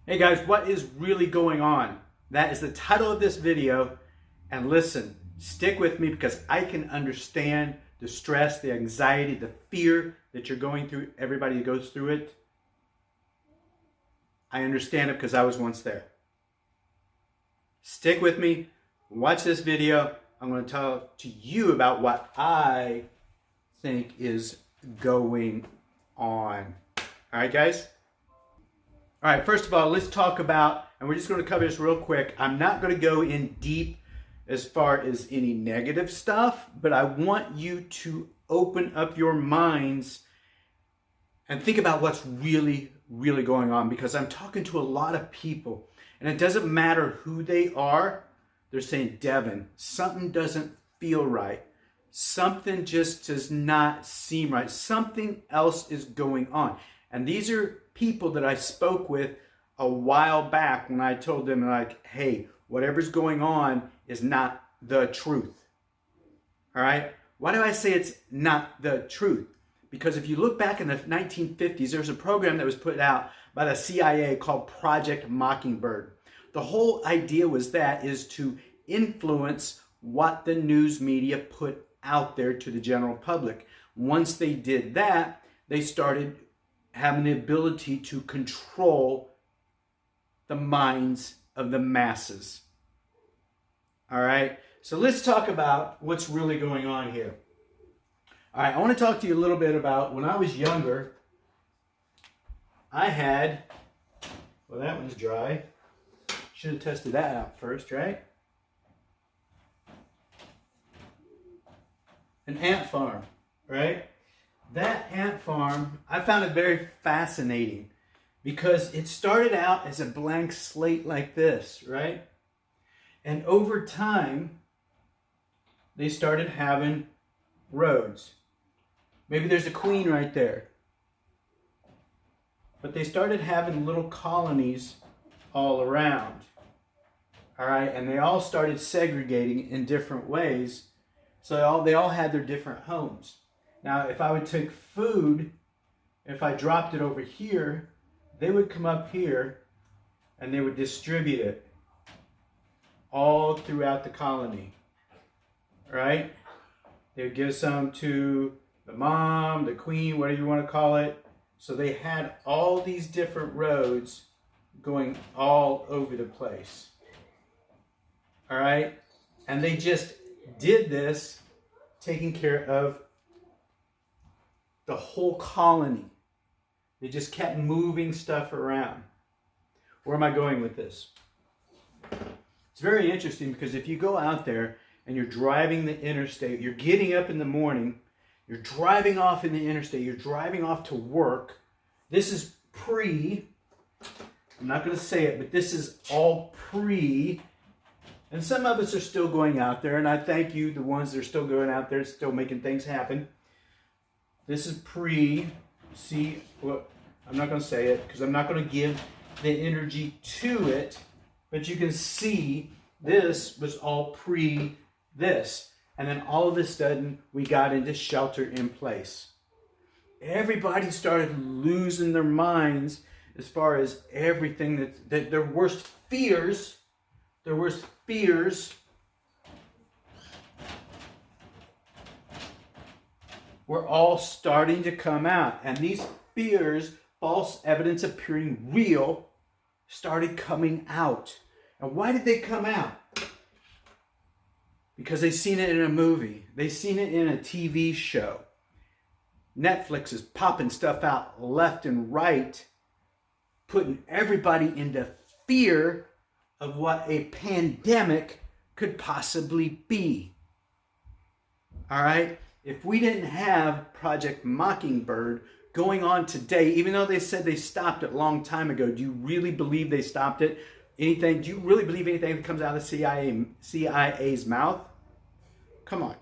Hey guys, what is really going on? That is the title of this video. And listen, stick with me because I can understand the stress, the anxiety, the fear that you're going through. Everybody that goes through it. I understand it because I was once there. Stick with me, watch this video. I'm going to talk to you about what I think is going on. All right, guys? All right, first of all, let's talk about, and we're just going to cover this real quick. I'm not going to go in deep as far as any negative stuff, but I want you to open up your minds and think about what's really going on, because I'm talking to a lot of people, and it doesn't matter who they are. They're saying, Devin, something doesn't feel right. Something just does not seem right. Something else is going on. And these are people that I spoke with a while back when I told them, like, hey, whatever's going on is not the truth. All right? Why do I say it's not the truth? Because if you look back in the 1950s, there was a program that was put out by the CIA called Project Mockingbird. The whole idea was that is to influence what the news media put out there to the general public. Once they did that, they started having the ability to control the minds of the masses. All right, so let's talk about what's really going on here. All right, I want to talk to you a little bit about when I was younger. I had, well, that one's dry. Should have tested that out first, right? An ant farm, right? That ant farm, I found it very fascinating because it started out as a blank slate like this, right? And over time, they started having roads. Maybe there's a queen right there. But they started having little colonies all around. All right, and they all started segregating in different ways. So they all had their different homes. Now, if I would take food, if I dropped it over here, they would come up here and they would distribute it all throughout the colony, right? They would give some to the mom, the queen, whatever you want to call it. So they had all these different roads going all over the place, all right? And they just did this, taking care of the whole colony. They just kept moving stuff around. Where am I going with this? It's very interesting because if you go out there and you're driving the interstate, you're getting up in the morning, you're driving off in the interstate, you're driving off to work. This is I'm not going to say it, but this is all and some of us are still going out there, and I thank you, the ones that are still going out there, still making things happen. This is see, well, I'm not going to say it because I'm not going to give the energy to it, but you can see this was all this. And then all of a sudden, we got into shelter in place. Everybody started losing their minds as far as everything that their worst fears were all starting to come out. And these fears, false evidence appearing real, started coming out. And why did they come out? Because they seen it in a movie. They seen it in a TV show. Netflix is popping stuff out left and right, putting everybody into fear of what a pandemic could possibly be. All right? If we didn't have Project Mockingbird going on today, even though they said they stopped it a long time ago, do you really believe they stopped it? Do you really believe anything that comes out of the CIA's mouth? Come on,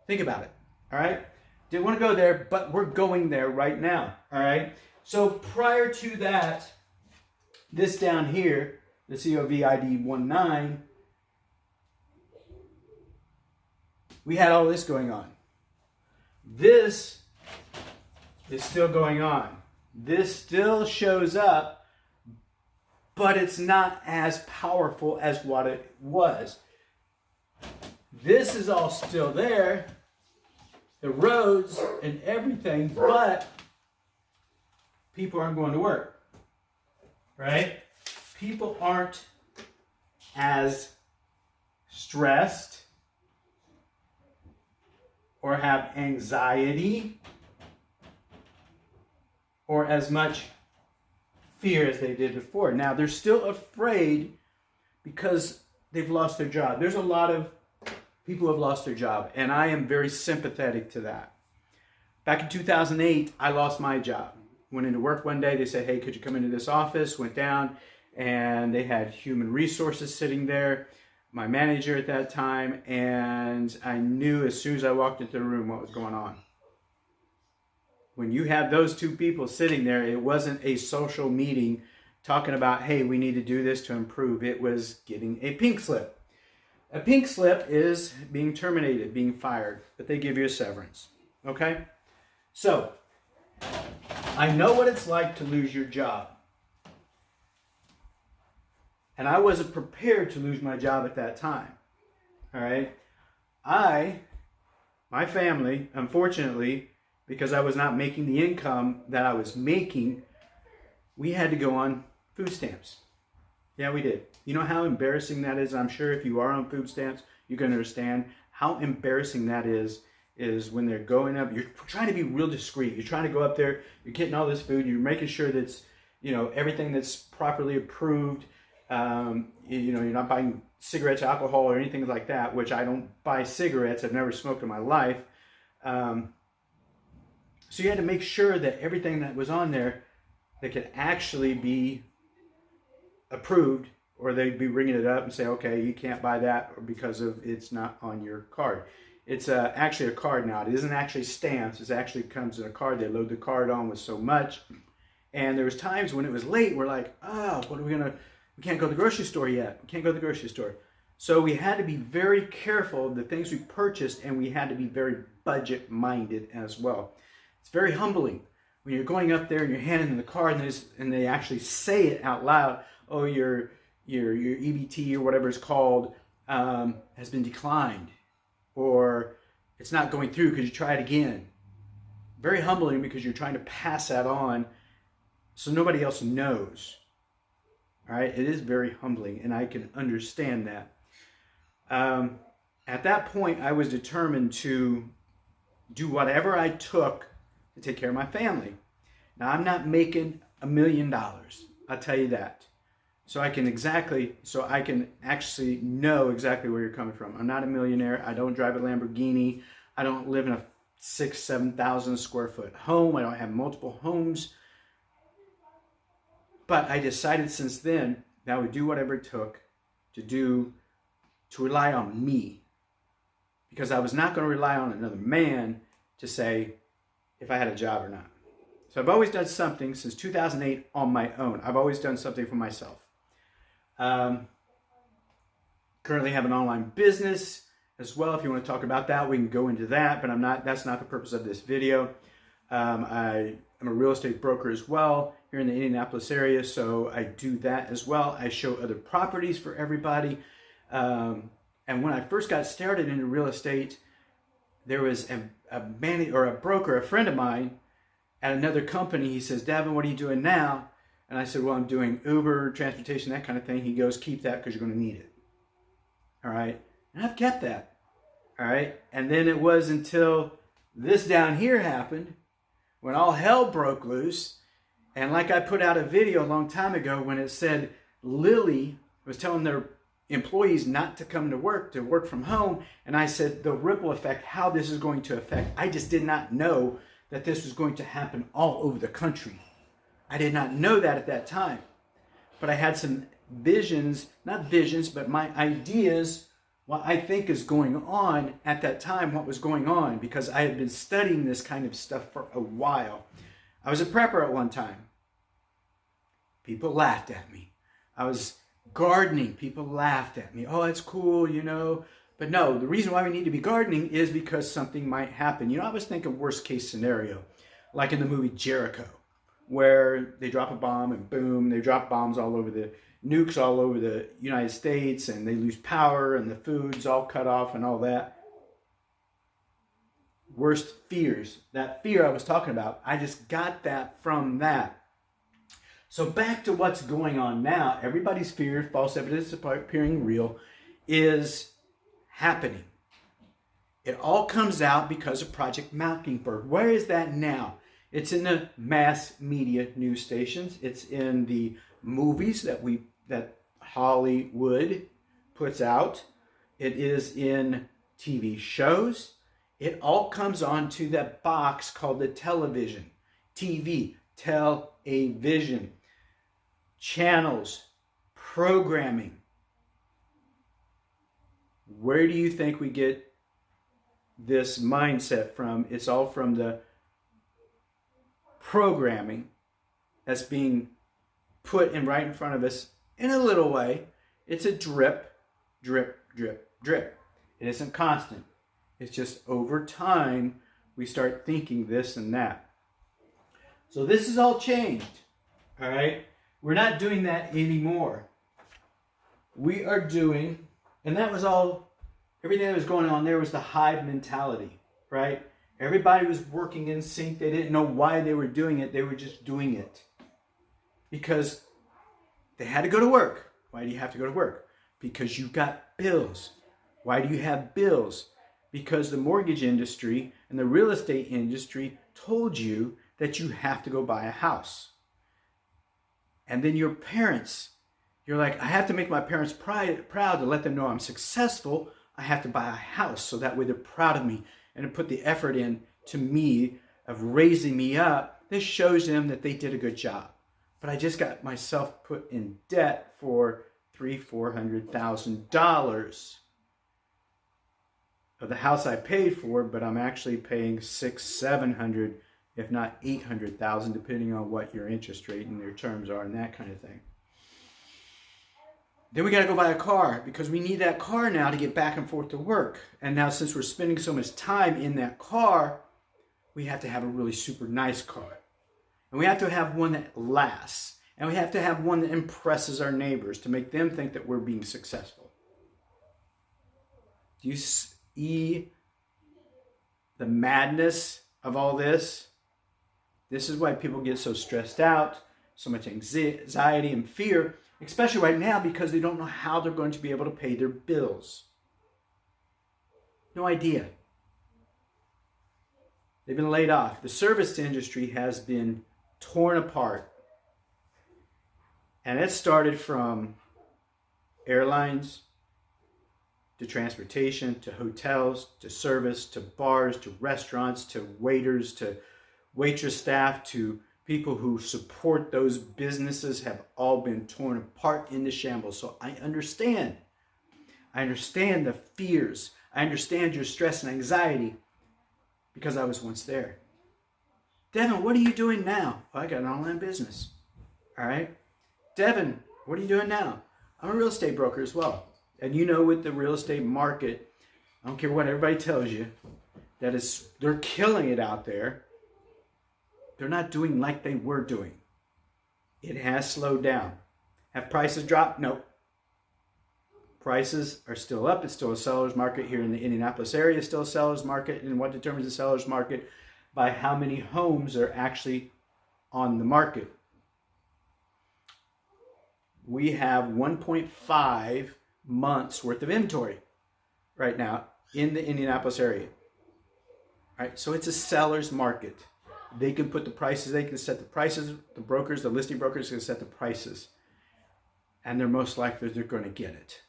think about it, all right? Didn't want to go there, but we're going there right now, all right? So prior to that, this down here, the COVID-19, we had all this going on. This is still going on. This still shows up, but it's not as powerful as what it was. This is all still there, the roads and everything, but people aren't going to work, right? People aren't as stressed or have anxiety or as much fear as they did before. Now, they're still afraid because they've lost their job. There's a lot of people who have lost their job, and I am very sympathetic to that. Back in 2008, I lost my job. Went into work one day, they said, hey, could you come into this office? Went down, and they had human resources sitting there, my manager at that time, and I knew as soon as I walked into the room what was going on. When you have those two people sitting there, it wasn't a social meeting talking about, hey, we need to do this to improve. It was getting a pink slip. A pink slip is being terminated, being fired, but they give you a severance, okay? So, I know what it's like to lose your job. And I wasn't prepared to lose my job at that time, all right? My family, unfortunately, because I was not making the income that I was making, we had to go on food stamps. Yeah, we did. You know how embarrassing that is? I'm sure if you are on food stamps, you can understand how embarrassing that is when they're going up. You're trying to be real discreet. You're trying to go up there, you're getting all this food, you're making sure that's, everything that's properly approved. You're not buying cigarettes, alcohol, or anything like that, which I don't buy cigarettes. I've never smoked in my life. So you had to make sure that everything that was on there that could actually be approved, or they'd be ringing it up and say, okay, you can't buy that because of it's not on your card. It's actually a card now. It isn't actually stamps. It actually comes in a card. They load the card on with so much. And there was times when it was late, we're like, oh, what are we can't go to the grocery store yet. We can't go to the grocery store. So we had to be very careful of the things we purchased, and we had to be very budget-minded as well. It's very humbling when you're going up there and you're handing them the card and they actually say it out loud. Oh, your EBT or whatever it's called has been declined, or it's not going through because you try it again. Very humbling because you're trying to pass that on so nobody else knows. All right, it is very humbling, and I can understand that. At that point, I was determined to do whatever I took to take care of my family. Now, I'm not making $1 million. I'll tell you that. So I can actually know exactly where you're coming from. I'm not a millionaire. I don't drive a Lamborghini. I don't live in a 6,000-7,000 square foot home. I don't have multiple homes. But I decided since then that I would do whatever it took to rely on me. Because I was not going to rely on another man to say if I had a job or not. So I've always done something since 2008 on my own. I've always done something for myself. Currently have an online business as well. If you want to talk about that, we can go into that, but that's not the purpose of this video. I am a real estate broker as well here in the Indianapolis area, so I do that as well. I show other properties for everybody. And when I first got started into real estate, there was a broker, a friend of mine at another company. He says, Davin, what are you doing now? And I said, well, I'm doing Uber, transportation, that kind of thing. He goes, keep that because you're going to need it. All right. And I've kept that. All right. And then it was until this down here happened when all hell broke loose. And like I put out a video a long time ago when it said Lilly was telling their employees not to come to work from home. And I said the ripple effect, how this is going to affect. I just did not know that this was going to happen all over the country. I did not know that at that time. But I had some visions, not visions, but my ideas, what I think is going on at that time, what was going on, because I had been studying this kind of stuff for a while. I was a prepper at one time. People laughed at me. I was gardening. People laughed at me. Oh, that's cool, But no, the reason why we need to be gardening is because something might happen. I was thinking worst case scenario, like in the movie Jericho, where they drop a bomb and boom, they drop bombs all over the nukes all over the United States, and they lose power and the food's all cut off and all that. Worst fears. That fear I was talking about, I just got that from that. So back to what's going on now. Everybody's fear, false evidence appearing real, is happening. It all comes out because of Project Mockingbird. Where is that now? It's in the mass media news stations. It's in the movies that Hollywood puts out. It is in TV shows. It all comes onto that box called the television. TV, television. Channels, programming. Where do you think we get this mindset from? It's all from the programming that's being put in right in front of us in a little way. It's a drip, drip, drip, drip. It isn't constant. It's just over time we start thinking this and that. So this is all changed. All right? We're not doing that anymore. We are doing, and that was all, everything that was going on there was the hive mentality, right? Everybody was working in sync. They didn't know why they were doing it. They were just doing it because they had to go to work. Why do you have to go to work? Because you've got bills. Why do you have bills? Because the mortgage industry and the real estate industry told you that you have to go buy a house. And then your parents, you're like, I have to make my parents proud to let them know I'm successful. I have to buy a house so that way they're proud of me and to put the effort in to me of raising me up. This shows them that they did a good job. But I just got myself put in debt for $300,000 of the house I paid for, but I'm actually paying $600,000-$700,000, if not $800,000, depending on what your interest rate and your terms are and that kind of thing. Then we got to go buy a car because we need that car now to get back and forth to work. And now since we're spending so much time in that car, we have to have a really super nice car. And we have to have one that lasts. And we have to have one that impresses our neighbors to make them think that we're being successful. Do you see the madness of all this? This is why people get so stressed out, so much anxiety and fear, especially right now because they don't know how they're going to be able to pay their bills. No idea. They've been laid off. The service industry has been torn apart. And it started from airlines, to transportation, to hotels, to service, to bars, to restaurants, to waiters, to waitress staff, to people who support those businesses have all been torn apart into shambles. So I understand. I understand the fears. I understand your stress and anxiety because I was once there. Devin, what are you doing now? Well, I got an online business. All right. Devin, what are you doing now? I'm a real estate broker as well. And you know, with the real estate market, I don't care what everybody tells you, they're killing it out there. They're not doing like they were doing. It has slowed down. Have prices dropped? Nope. Prices are still up. It's still a seller's market here in the Indianapolis area. It's still a seller's market. And what determines the seller's market? By how many homes are actually on the market. We have 1.5 months worth of inventory right now in the Indianapolis area. All right, so it's a seller's market. They can put the prices, they can set the prices, the brokers, the listing brokers can set the prices. And they're most likely they're going to get it.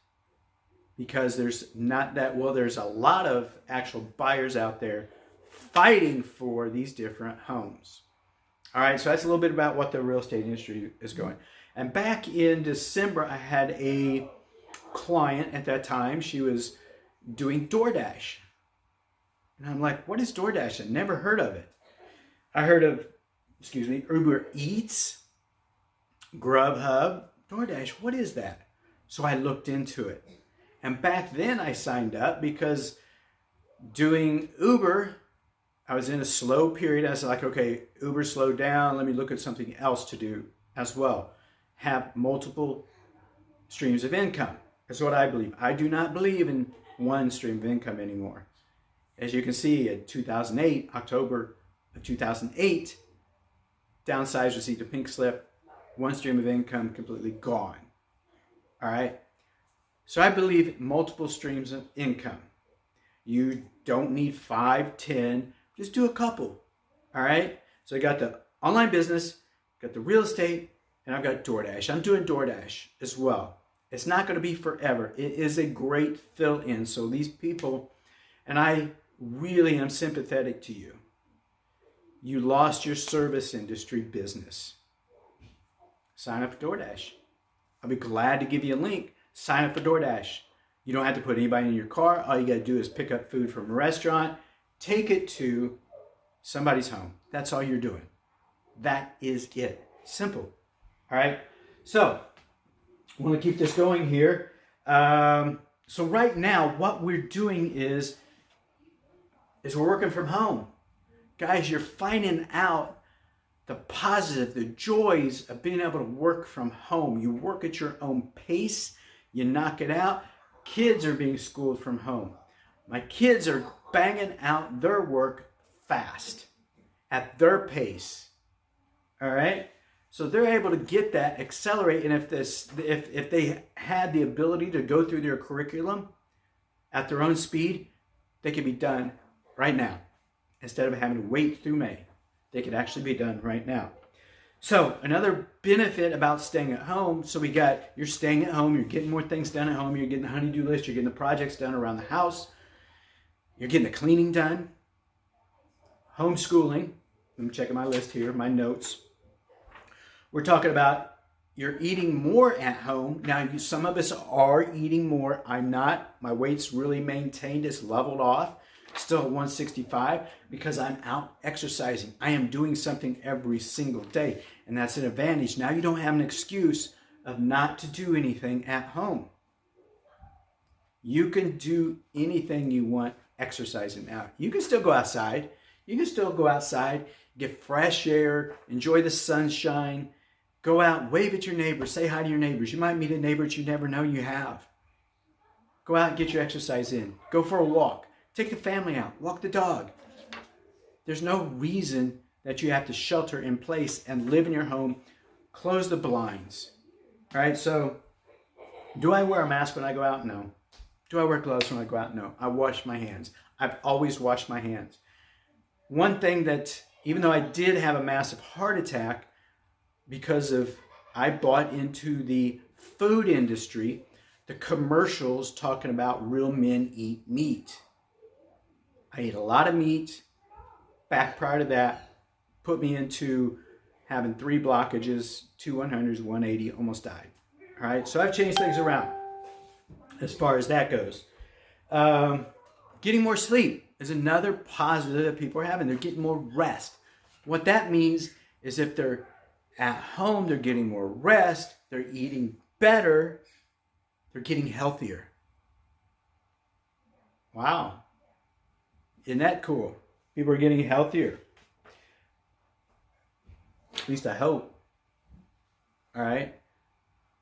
Because there's there's a lot of actual buyers out there fighting for these different homes. All right, so that's a little bit about what the real estate industry is going. And back in December, I had a client at that time. She was doing DoorDash. And I'm like, what is DoorDash? I've never heard of it. I heard of, Uber Eats, Grubhub, DoorDash. What is that? So I looked into it. And back then I signed up because doing Uber I was in a slow period. I was like, okay, Uber slowed down. Let me look at something else to do as well. Have multiple streams of income. That's what I believe. I do not believe in one stream of income anymore. As you can see, in 2008, October of 2008, downsized, received a pink slip, one stream of income completely gone. All right? So I believe multiple streams of income. You don't need 5, 10, just do a couple. All right? So I got the online business, got the real estate, and I've got DoorDash. I'm doing DoorDash as well. It's not going to be forever. It is a great fill-in. So these people, and I really am sympathetic to you. You lost your service industry business. Sign up for DoorDash. I'll be glad to give you a link. Sign up for DoorDash. You don't have to put anybody in your car. All you got to do is pick up food from a restaurant, take it to somebody's home. That's all you're doing. That is it. Simple. All right. So I want to keep this going here. So right now, what we're doing is we're working from home. Guys, you're finding out the positive, the joys of being able to work from home. You work at your own pace. You knock it out. Kids are being schooled from home. My kids are banging out their work fast at their pace. All right? So they're able to get that, accelerate, and if they had the ability to go through their curriculum at their own speed, they could be done right now. Instead of having to wait through May, they could actually be done right now. So another benefit about staying at home, so you're staying at home, you're getting more things done at home, you're getting the honey-do list, you're getting the projects done around the house, you're getting the cleaning done, homeschooling. I'm checking my list here, my notes. We're talking about you're eating more at home. Now, some of us are eating more. I'm not. My weight's really maintained. It's leveled off. Still at 165 because I'm out exercising. I am doing something every single day, and that's an advantage. Now you don't have an excuse of not to do anything at home. You can do anything you want exercising now. You can still go outside. You can still go outside, get fresh air, enjoy the sunshine, go out, wave at your neighbors, say hi to your neighbors. You might meet a neighbor that you never know you have. Go out and get your exercise in. Go for a walk. Take the family out. Walk the dog. There's no reason that you have to shelter in place and live in your home. Close the blinds. All right, so do I wear a mask when I go out? No. Do I wear gloves when I go out? No. I wash my hands. I've always washed my hands. One thing that, even though I did have a massive heart attack because I bought into the food industry, the commercials talking about real men eat meat. I ate a lot of meat. Back prior to that, put me into having 3 blockages, 2 100s, 180, almost died. All right, so I've changed things around as far as that goes. Getting more sleep is another positive that people are having. They're getting more rest. What that means is if they're at home, they're getting more rest, they're eating better, they're getting healthier. Wow. Isn't that cool? People are getting healthier. At least I hope. All right.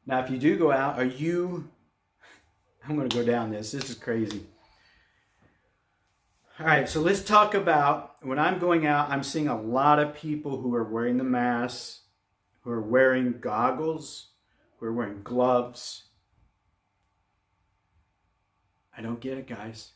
Now, if you do go out, I'm going to go down this. This is crazy. All right. So let's talk about when I'm going out, I'm seeing a lot of people who are wearing the masks, who are wearing goggles, who are wearing gloves. I don't get it, guys.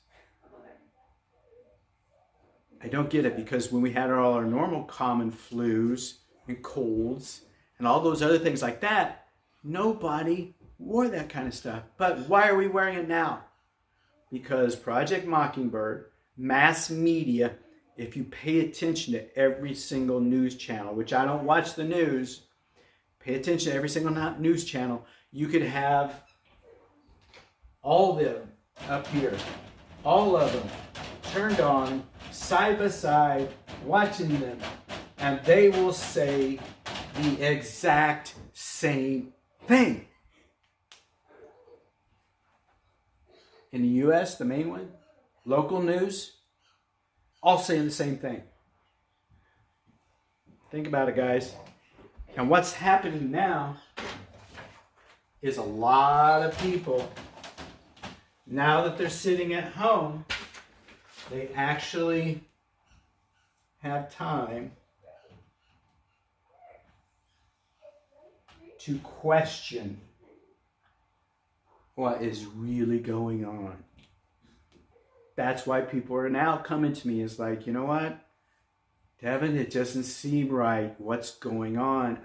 I don't get it, because when we had all our normal common flus and colds and all those other things like that, nobody wore that kind of stuff. But why are we wearing it now? Because Project Mockingbird, mass media, if you pay attention to every single news channel, which I don't watch the news, pay attention to every single news channel, you could have all of them up here, all of them turned on, side by side, watching them, and they will say the exact same thing. In the U.S., the main one, local news, all saying the same thing. Think about it, guys. And what's happening now is a lot of people, now that they're sitting at home, they actually have time to question what is really going on. That's why people are now coming to me as like, you know what, Devin, it doesn't seem right. What's going on?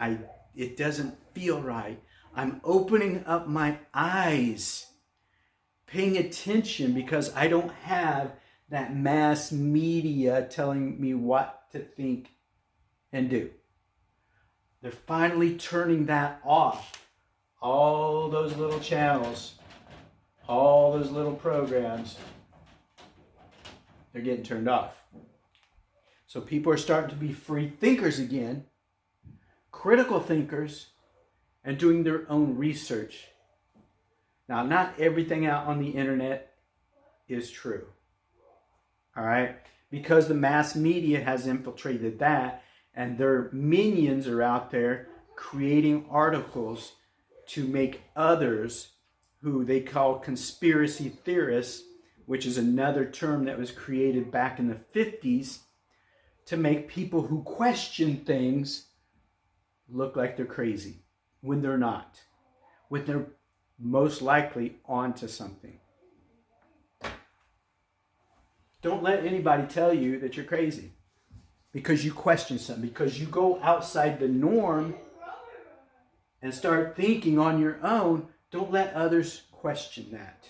It doesn't feel right. I'm opening up my eyes, paying attention, because I don't have that mass media telling me what to think and do. They're finally turning that off. All those little channels, all those little programs, they're getting turned off. So people are starting to be free thinkers again, critical thinkers, and doing their own research. Now, not everything out on the internet is true. All right? Because the mass media has infiltrated that, and their minions are out there creating articles to make others, who they call conspiracy theorists, which is another term that was created back in the 50s, to make people who question things look like they're crazy when they're not, when they're most likely onto something. Don't let anybody tell you that you're crazy because you question something, because you go outside the norm and start thinking on your own. Don't let others question that.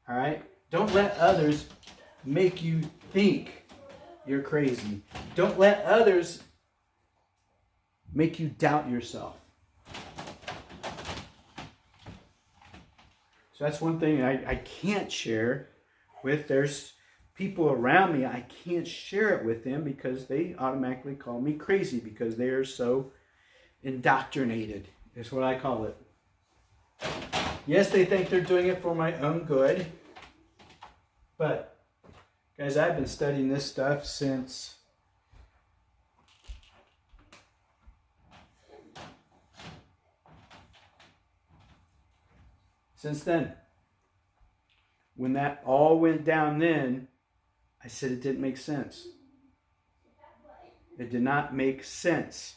All right? Don't let others make you think you're crazy. Don't let others make you doubt yourself. So that's one thing I can't share with. There's people around me, I can't share it with them because they automatically call me crazy because they are so indoctrinated, is what I call it. Yes, they think they're doing it for my own good, but guys, I've been studying this stuff since then. When that all went down then, I said it didn't make sense. It did not make sense.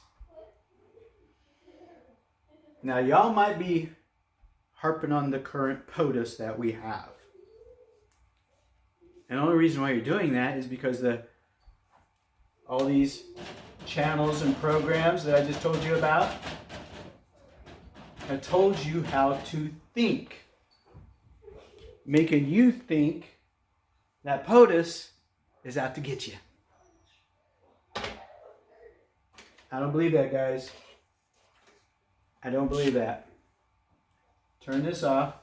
Now, y'all might be harping on the current POTUS that we have. And the only reason why you're doing that is because all these channels and programs that I just told you about have told you how to think. Making you think that POTUS is out to get you. I don't believe that, guys. I don't believe that. Turn this off.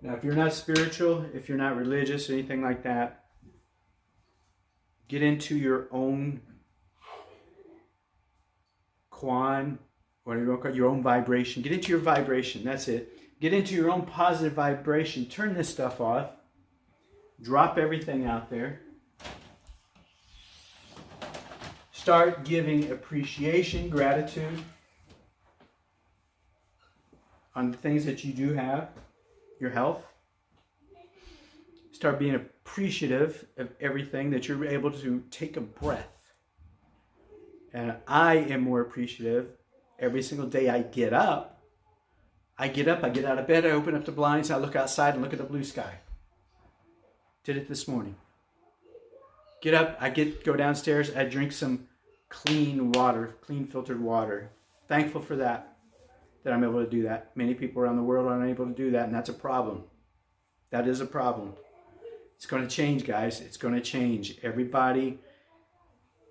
Now, if you're not spiritual, if you're not religious, anything like that, get into your own Quan, whatever you want to call it, your own vibration. Get into your vibration. That's it. Get into your own positive vibration. Turn this stuff off. Drop everything out there. Start giving appreciation, gratitude on the things that you do have. Your health. Start being appreciative of everything, that you're able to take a breath. And I am more appreciative every single day I get up. I get out of bed, I open up the blinds, I look outside and look at the blue sky. Did it this morning. Get up, go downstairs, I drink some clean water, clean filtered water. Thankful for that I'm able to do that. Many people around the world are unable to do that, and that's a problem. That is a problem. It's going to change, guys. It's going to change. Everybody,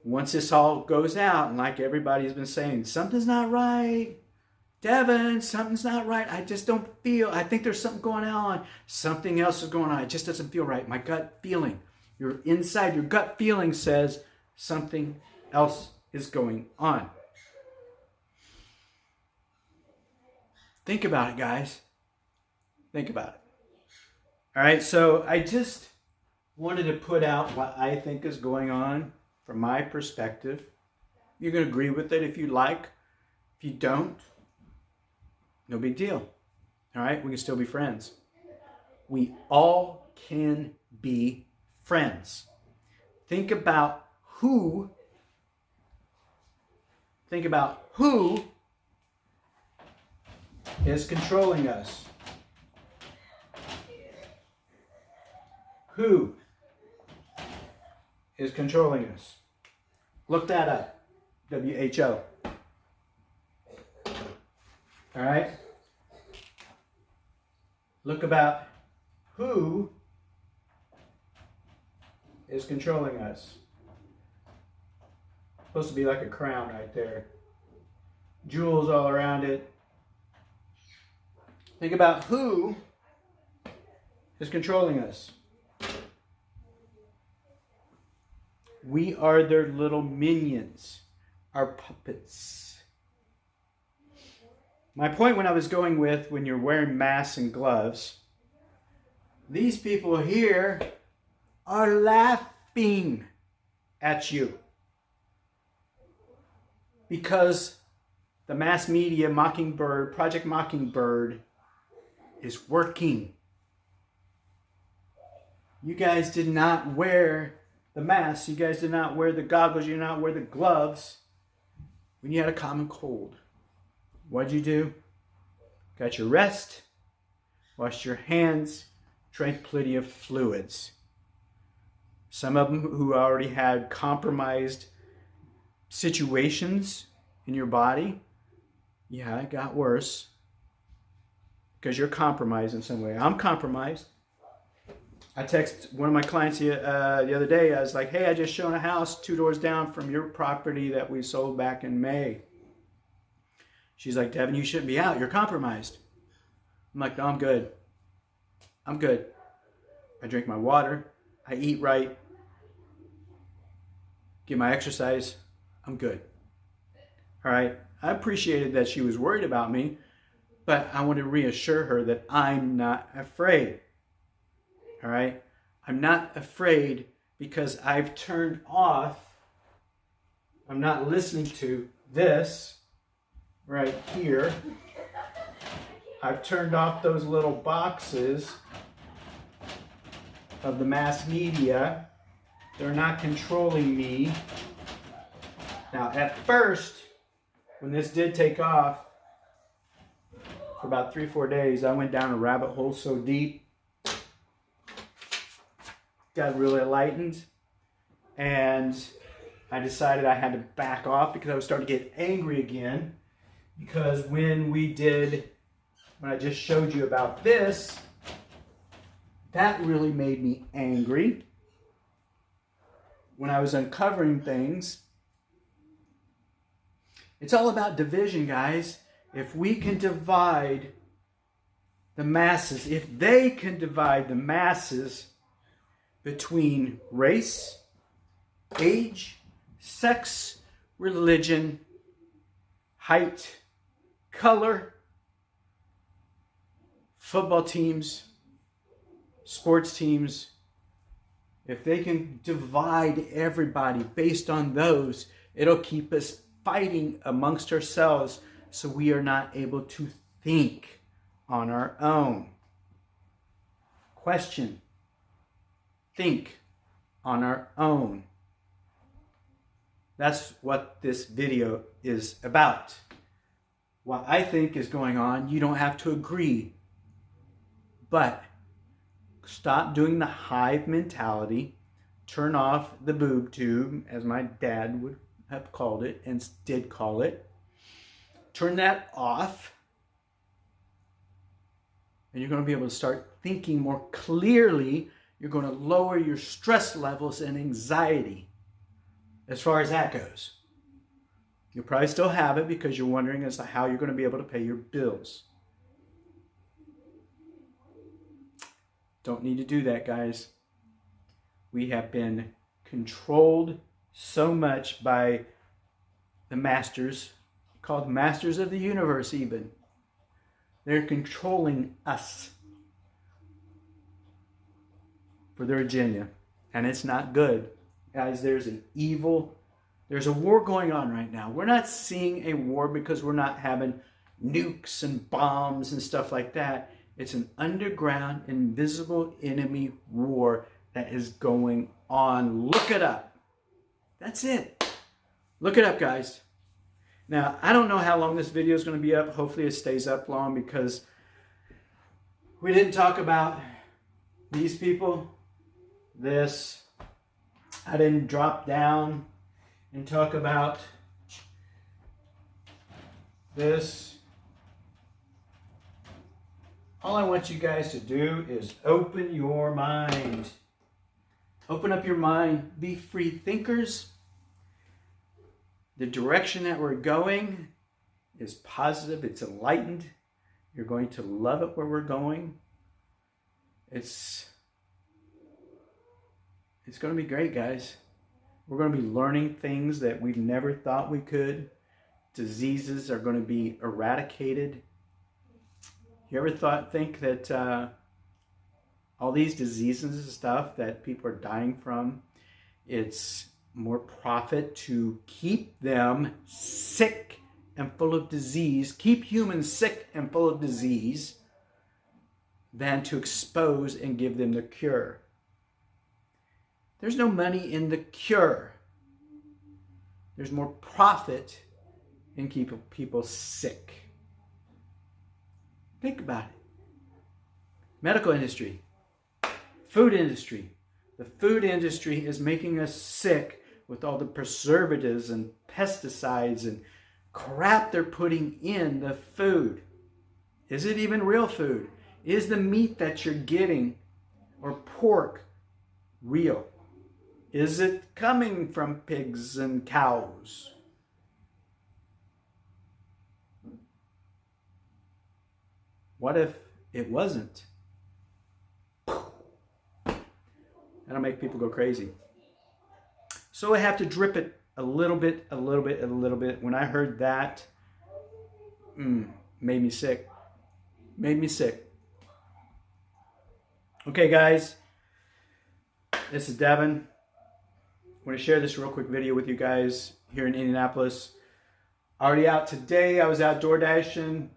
once this all goes out, and like everybody's been saying, something's not right. Devin, something's not right. I just don't feel, I think there's something going on. Something else is going on. It just doesn't feel right. My gut feeling. Your inside, your gut feeling says something else is going on. Think about it, guys. Think about it. All right, so I just wanted to put out what I think is going on from my perspective. You can agree with it if you like. If you don't, no big deal. All right, we can still be friends. We all can be friends. Think about who is controlling us. Who is controlling us? Look that up. WHO. All right? Look about who is controlling us. Supposed to be like a crown right there. Jewels all around it. Think about who is controlling us. We are their little minions, our puppets. My point when I was going with when you're wearing masks and gloves, these people here are laughing at you because the mass media Mockingbird, Project Mockingbird, is working. You guys did not wear the masks. You guys did not wear the goggles. You did not wear the gloves when you had a common cold. What'd you do? Got your rest, washed your hands, drank plenty of fluids. Some of them who already had compromised situations in your body, yeah, it got worse because you're compromised in some way. I'm compromised. I texted one of my clients the other day. I was like, hey, I just shown a house 2 doors down from your property that we sold back in May. She's like, Devin, you shouldn't be out. You're compromised. I'm like, no, I'm good. I'm good. I drink my water. I eat right. Get my exercise. I'm good. All right. I appreciated that she was worried about me, but I want to reassure her that I'm not afraid. All right? I'm not afraid because I've turned off, I'm not listening to this right here. I've turned off those little boxes of the mass media. They're not controlling me. Now, at first, when this did take off, for about 3-4 days, I went down a rabbit hole so deep. Got really enlightened, and I decided I had to back off because I was starting to get angry again. Because when I just showed you about this, that really made me angry. When I was uncovering things, it's all about division, guys. If we can divide the masses, if they can divide the masses between race, age, sex, religion, height, color, football teams, sports teams, if they can divide everybody based on those, it'll keep us fighting amongst ourselves so we are not able to think on our own. Question. Think on our own. That's what this video is about. What I think is going on, you don't have to agree. But stop doing the hive mentality. Turn off the boob tube, as my dad would have called it and did call it. Turn that off. And you're going to be able to start thinking more clearly. You're going to lower your stress levels and anxiety as far as that goes. You'll probably still have it because you're wondering as to how you're going to be able to pay your bills. Don't need to do that, guys. We have been controlled so much by the masters, called masters of the universe even. They're controlling us. for their agenda. And it's not good. Guys, there's a war going on right now. We're not seeing a war because we're not having nukes and bombs and stuff like that. It's an underground, invisible enemy war that is going on. Look it up. That's it. Look it up, guys. Now, I don't know how long this video is going to be up. Hopefully it stays up long because we didn't talk about these people, this. I didn't drop down and talk about this. All I want you guys to do is open your mind. Open up your mind. Be free thinkers. The direction that we're going is positive. It's enlightened. You're going to love it where we're going. It's going to be great, guys. We're going to be learning things that we've never thought we could. Diseases are going to be eradicated. You ever think that all these diseases and stuff that people are dying from, it's more profit to keep them sick and full of disease, keep humans sick and full of disease, than to expose and give them the cure. There's no money in the cure. There's more profit in keeping people sick. Think about it. Medical industry, food industry. The food industry is making us sick with all the preservatives and pesticides and crap they're putting in the food. Is it even real food? Is the meat that you're getting, or pork, real? Is it coming from pigs and cows? What if it wasn't? That'll make people go crazy. So I have to drip it a little bit, a little bit, a little bit. When I heard that, made me sick. Made me sick. Okay, guys. This is Devin. I want to share this real quick video with you guys here in Indianapolis. Already out today. I was out DoorDashing,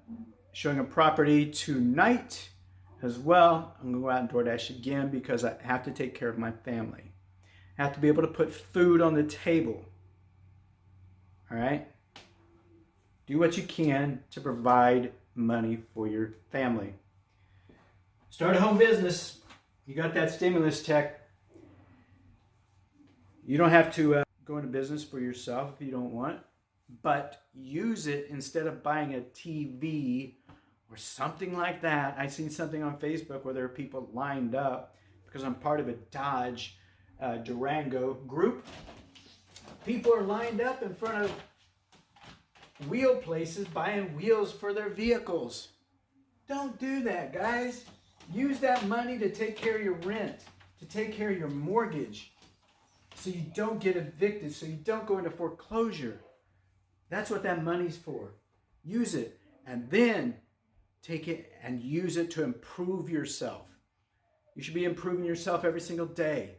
showing a property tonight as well. I'm going to go out and DoorDash again because I have to take care of my family. I have to be able to put food on the table. All right? Do what you can to provide money for your family. Start a home business. You got that stimulus check. You don't have to go into business for yourself if you don't want, but use it instead of buying a TV or something like that. I seen something on Facebook where there are people lined up because I'm part of a Dodge Durango group. People are lined up in front of wheel places buying wheels for their vehicles. Don't do that, guys. Use that money to take care of your rent, to take care of your mortgage, so you don't get evicted, so you don't go into foreclosure. That's what that money's for. Use it, and then take it and use it to improve yourself. You should be improving yourself every single day.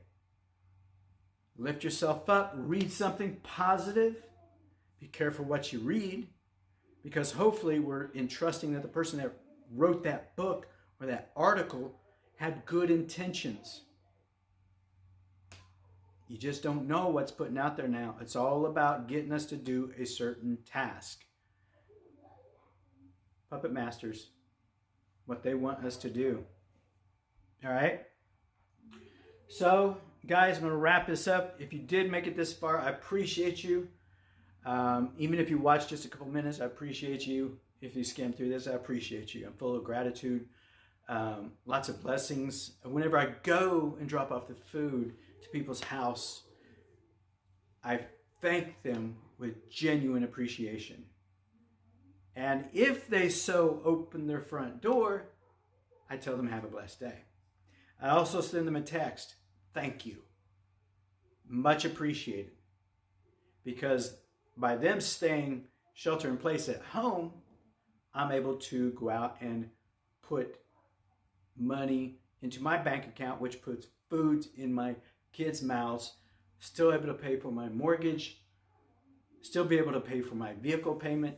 Lift yourself up, read something positive. Be careful what you read, because hopefully we're entrusting that the person that wrote that book or that article had good intentions. You just don't know what's putting out there now. It's all about getting us to do a certain task. Puppet masters, what they want us to do. All right? So, guys, I'm going to wrap this up. If you did make it this far, I appreciate you. Even if you watched just a couple minutes, I appreciate you. If you skim through this, I appreciate you. I'm full of gratitude. Lots of blessings. Whenever I go and drop off the food to people's house, I thank them with genuine appreciation. And if they so open their front door, I tell them have a blessed day. I also send them a text. Thank you. Much appreciated. Because by them staying shelter in place at home, I'm able to go out and put money into my bank account, which puts food in my kids' mouths, still able to pay for my mortgage, still be able to pay for my vehicle payment.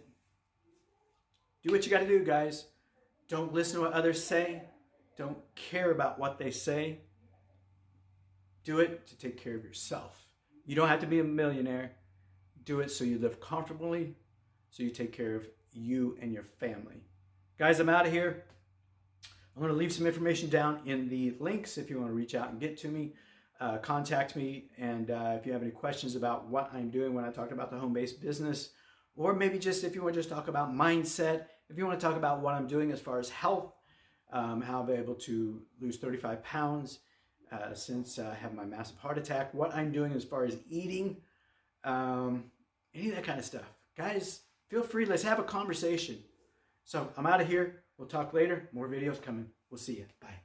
Do what you got to do, guys. Don't listen to what others say. Don't care about what they say. Do it to take care of yourself. You don't have to be a millionaire. Do it so you live comfortably, so you take care of you and your family. Guys, I'm out of here. I'm going to leave some information down in the links if you want to reach out and get to me. Contact me, and if you have any questions about what I'm doing when I talk about the home-based business, or maybe just if you want to just talk about mindset, if you want to talk about what I'm doing as far as health, how I've been able to lose 35 pounds since I had my massive heart attack, what I'm doing as far as eating, any of that kind of stuff. Guys, feel free. Let's have a conversation. So I'm out of here. We'll talk later. More videos coming. We'll see you. Bye.